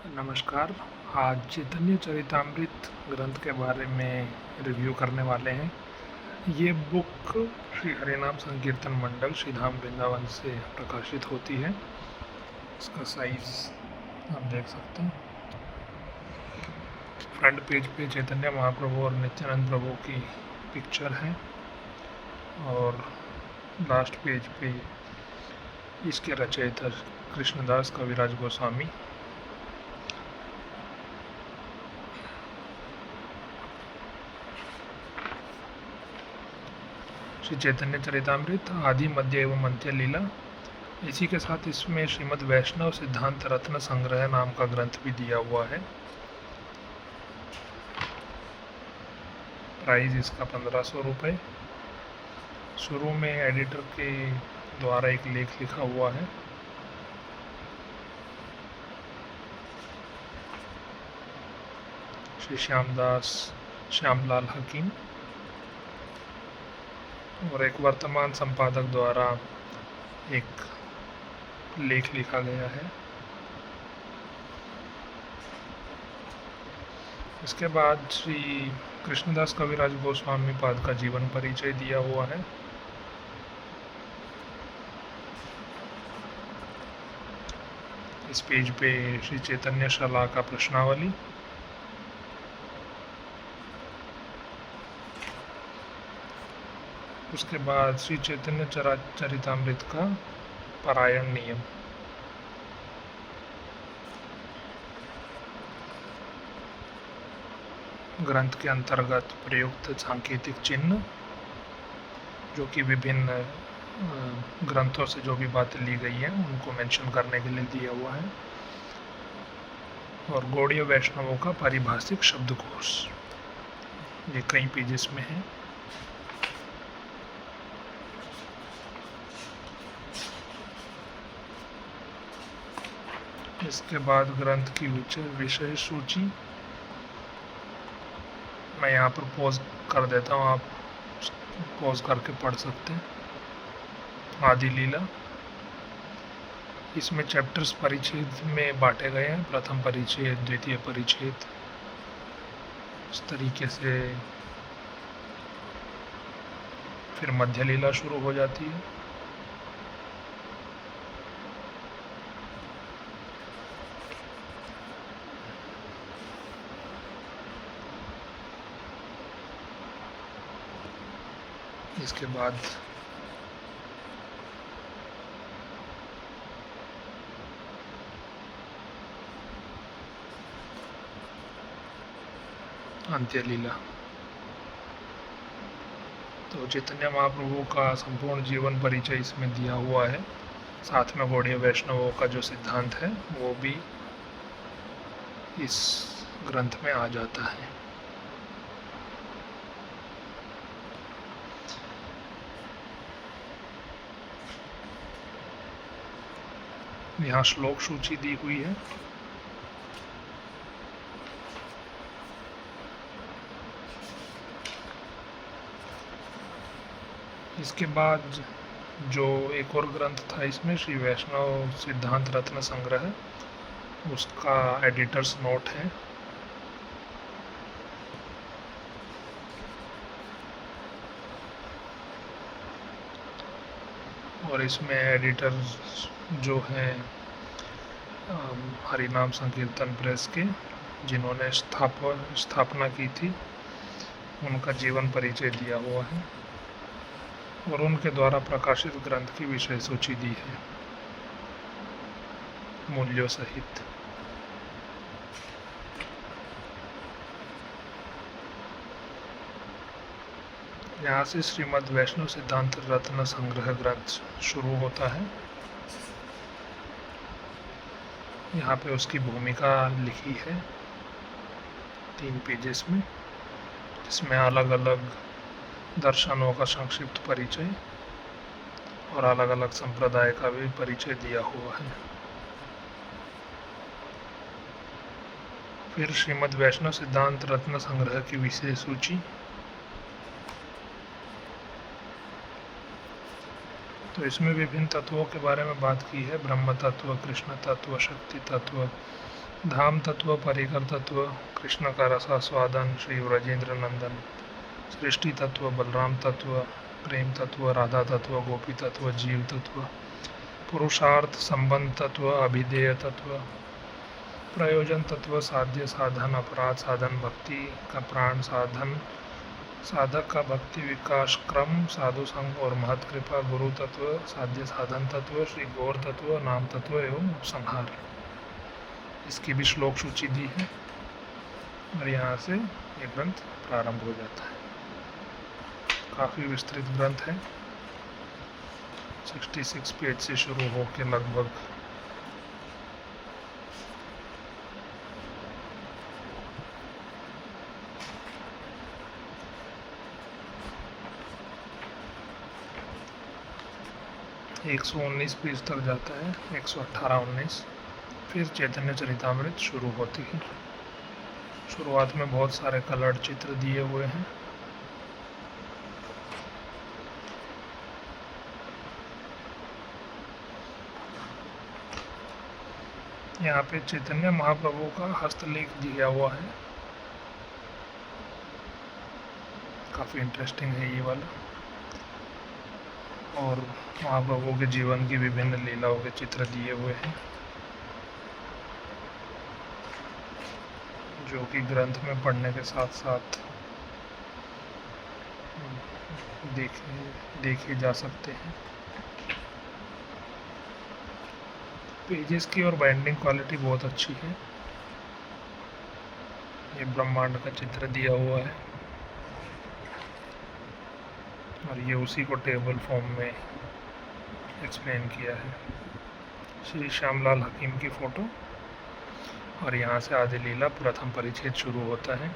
नमस्कार। आज चैतन्य चरितामृत ग्रंथ के बारे में रिव्यू करने वाले हैं। ये बुक श्री हरिनाम संकीर्तन मंडल श्रीधाम वृंदावन से प्रकाशित होती है। इसका साइज आप देख सकते हैं। फ्रंट पेज पे चैतन्य महाप्रभु और नित्यानंद प्रभु की पिक्चर है और लास्ट पेज पे इसके रचयिता कृष्णदास कविराज गोस्वामी। श्री चैतन्य चरितामृत आदि मध्य एवं अंत्य लीला। इसी के साथ इसमें श्रीमद् वैष्णव सिद्धांत रत्न संग्रह नाम का ग्रंथ भी दिया हुआ है। प्राइस इसका 1500 रुपये। शुरू में एडिटर के द्वारा एक लेख लिखा हुआ है। श्री श्यामलाल हकीम और एक वर्तमान संपादक द्वारा एक लेख लिखा गया है। इसके बाद श्री कृष्णदास कविराज गोस्वामी पाद का जीवन परिचय दिया हुआ है। इस पेज पे श्री चैतन्य शला का प्रश्नावली, उसके बाद श्री चैतन्य चरितामृत का पारायण नियम, ग्रंथ के अंतर्गत प्रयुक्त सांकेतिक चिन्ह जो कि विभिन्न ग्रंथों से जो भी बातें ली गई हैं उनको मेंशन करने के लिए दिया हुआ है, और गौड़ीय वैष्णवों का पारिभाषिक शब्दकोश, ये कई पेजेस में है। इसके बाद ग्रंथ की विषय सूची, मैं यहाँ पर पॉज कर देता हूँ, आप पॉज करके पढ़ सकते हैं। आदि लीला, इसमें चैप्टर्स परिच्छेद में बांटे गए हैं। प्रथम परिच्छेद, द्वितीय परिच्छेद, इस तरीके से फिर मध्य लीला शुरू हो जाती है। इसके बाद अंत्य लीला। तो चैतन्य महाप्रभु का संपूर्ण जीवन परिचय इसमें दिया हुआ है। साथ में गौड़ीय वैष्णवों का जो सिद्धांत है वो भी इस ग्रंथ में आ जाता है। यहाँ श्लोक सूची दी हुई है। इसके बाद जो एक और ग्रंथ था इसमें, श्री वैष्णव सिद्धांत रत्न संग्रह, उसका एडिटर्स नोट है। और इसमें एडिटर जो हैं हरिनाम संकीर्तन प्रेस के, जिन्होंने स्थापना की थी, उनका जीवन परिचय दिया हुआ है और उनके द्वारा प्रकाशित ग्रंथ की विषय सूची दी है मूल्यों सहित। यहाँ से श्रीमद् वैष्णव सिद्धांत रत्न संग्रह ग्रंथ शुरू होता है। यहाँ पे उसकी भूमिका लिखी है 3 पेजेस में, जिसमें अलग अलग दर्शनों का संक्षिप्त परिचय और अलग अलग संप्रदाय का भी परिचय दिया हुआ है। फिर श्रीमद् वैष्णव सिद्धांत रत्न संग्रह की विषय सूची। तो इसमें विभिन्न तत्वों के बारे में बात की है। ब्रह्म तत्व, कृष्ण तत्व, शक्ति तत्व, धाम तत्व, परिकर तत्व, कृष्ण का रसास्वादन श्री व्रजेंद्र नंदन, सृष्टि तत्व, बलराम तत्व, प्रेम तत्व, राधा तत्व, गोपी तत्व, जीव तत्व, पुरुषार्थ, संबंध तत्व, अभिधेय तत्व, प्रयोजन तत्व, साध्य साधन, अपराध साधन, भक्ति का प्राण साधन, साधक का भक्ति विकास क्रम, साधु संग और महत कृपा, गुरु तत्व, साध्य साधन तत्व, श्री गौर तत्व, नाम तत्व एवं उपसंहार। इसकी भी श्लोक सूची दी है और यहाँ से ये ग्रंथ प्रारंभ हो जाता है। काफ़ी विस्तृत ग्रंथ है, 66 पेज से शुरू होकर लगभग 119 पेज तक जाता है, 118-19। फिर चैतन्य चरितामृत शुरू होती है। शुरुआत में बहुत सारे कलर्ड चित्र दिए हुए हैं। यहाँ पे चैतन्य महाप्रभु का हस्तलेख दिया हुआ है, काफ़ी इंटरेस्टिंग है ये वाला। और महाप्रभु के जीवन की विभिन्न लीलाओं के चित्र दिए हुए हैं, जो कि ग्रंथ में पढ़ने के साथ साथ देखे जा सकते हैं। पेजेस की और बाइंडिंग क्वालिटी बहुत अच्छी है। ये ब्रह्मांड का चित्र दिया हुआ है और ये उसी को टेबल फॉर्म में एक्सप्लेन किया है। श्री श्यामलाल हकीम की फ़ोटो और यहाँ से आदि लीला प्रथम परिच्छेद शुरू होता है।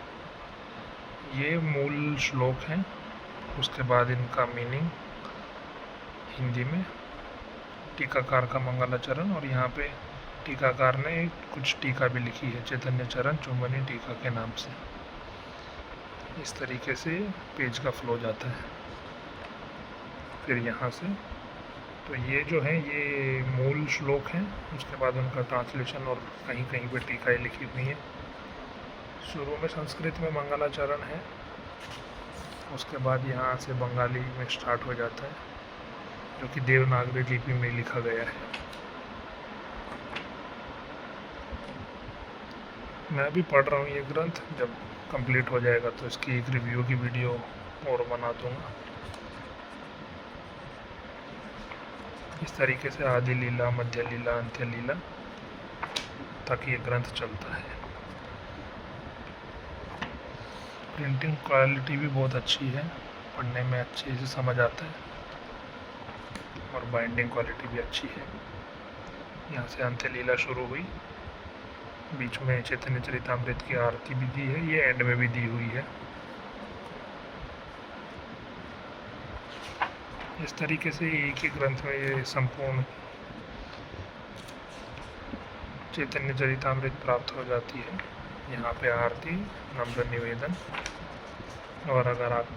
ये मूल श्लोक हैं, उसके बाद इनका मीनिंग हिंदी में, टीकाकार का मंगलाचरण, और यहाँ पे टीकाकार ने कुछ टीका भी लिखी है, चैतन्य चरण चुंबनी टीका के नाम से। इस तरीके से पेज का फ्लो जाता है। फिर यहाँ से तो ये जो है ये मूल श्लोक हैं, उसके बाद उनका ट्रांसलेशन और कहीं कहीं पे टीकाएँ लिखी हुई हैं। शुरू में संस्कृत में मंगलाचरण है, उसके बाद यहाँ से बंगाली में स्टार्ट हो जाता है, जो कि देवनागरी लिपि में लिखा गया है। मैं अभी पढ़ रहा हूँ ये ग्रंथ, जब कंप्लीट हो जाएगा तो इसकी एक रिव्यू की वीडियो और बना दूँगा। इस तरीके से आदि लीला, मध्य लीला, अंत्य लीला तक ये ग्रंथ चलता है। प्रिंटिंग क्वालिटी भी बहुत अच्छी है, पढ़ने में अच्छे से समझ आता है और बाइंडिंग क्वालिटी भी अच्छी है। यहाँ से अंत्य लीला शुरू हुई, बीच में चैतन्य चरितामृत की आरती भी दी है, ये एंड में भी दी हुई है। इस तरीके से एक ही ग्रंथ में ये संपूर्ण चैतन्य चरितामृत प्राप्त हो जाती है। यहाँ पे आरती, नम्र निवेदन, और अगर आप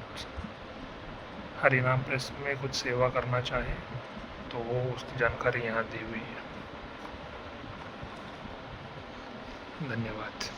हरिनाम प्रेस में कुछ सेवा करना चाहें तो वो उसकी जानकारी यहाँ दी हुई है। धन्यवाद।